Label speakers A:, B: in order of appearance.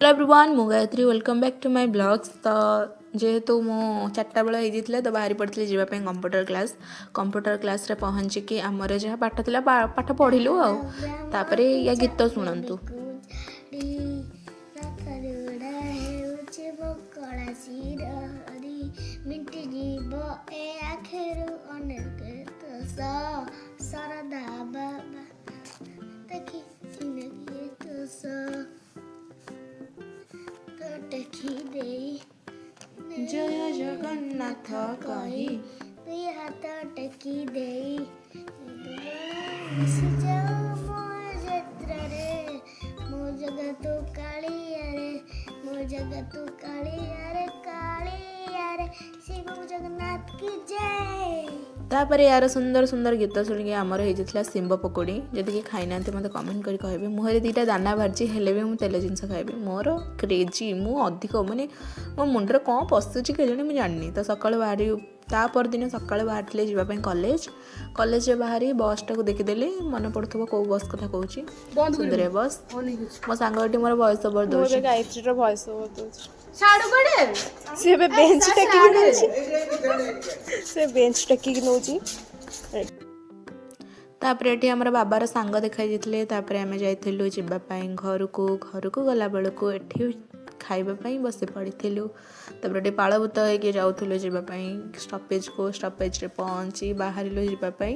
A: Hello everyone मु Gayatri welcome back to my blogs. तो जेहेतु मो 4टा बेला होता तो बाहरी पड़ी जावाई कंप्यूटर क्लास रे पहुँचिकी आमर जहाँ पाठ था पाठ पढ़िलु आपर या गीत शुणु। जय जगन्नाथ कही
B: दुई हाथ टेकी देई मो जगत कालियारे कालियारे शिव जगन्नाथ की जय।
A: तापर यार सुंदर सुंदर गीत शुणिक आमर होता शिंब पकोड़ी जदि कि खाई ना मत कमेंट कर कहे मुहर 2टा दाना बाहरी हेले भी मुझे तेल जिनस खाइबी मोर क्रेजी मु अधिक माने मो मुंडे कौन पशुची के जानी मुझे जानी। तो सका बाहरी तापर दिन सका बाहर जावाई कॉलेज बाहरी बस टाक देखीदेली मन पड़ुव कौ बस कथा कहूँ सुंदरिया बस मो सांगटी मोर वॉइस ओवर दौर
C: गायत्री वॉइस ओवर दौर सी बेंच टेकिक नौची
A: तापर ये आम बाबार सांग देखाई जाते आम जावाई घर को गला बेलू ये खावाई बस पड़ी तापर पालभूत होगी जाऊँ जावाई स्टपेज रे पहुँची बाहर जावाई